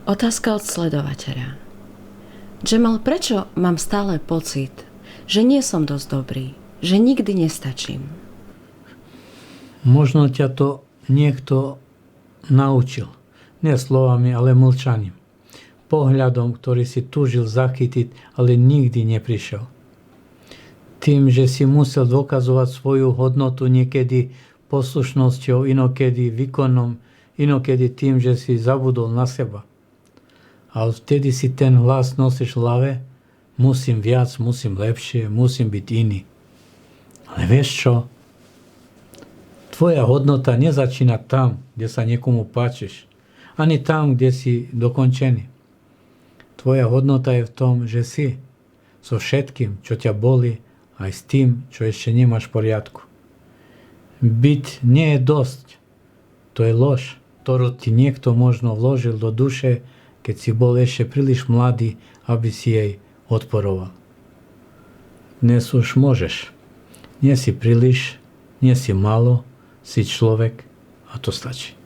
Otázka od sledovateľa. Jamal, prečo mám stále pocit, že nie som dosť dobrý, že nikdy nestačím? Možno ťa to niekto naučil. Nie slovami, ale mlčaním. Pohľadom, ktorý si túžil zachytiť, ale nikdy neprišiel. Tým, že si musel dokazovať svoju hodnotu niekedy poslušnosťou, inokedy výkonom, inokedy tým, že si zabudol na seba. Ale vtedy si ten hlas nosíš v hlave, musím viac, musím lepšie, musím byť iný. Ale vieš čo? Tvoja hodnota nezačína tam, kde sa niekomu páčiš, ani tam, kde si dokončený. Tvoja hodnota je v tom, že si so všetkým, čo ťa boli, aj s tým, čo ešte nemáš v poriadku. Byť nie je dosť. To je lož, ktorú ti niekto možno vložil do duše, keď si bol ešte príliš mladý, aby si jej odporoval. Dnes už môžeš. Nie si príliš, nie si málo, si človek a to stačí.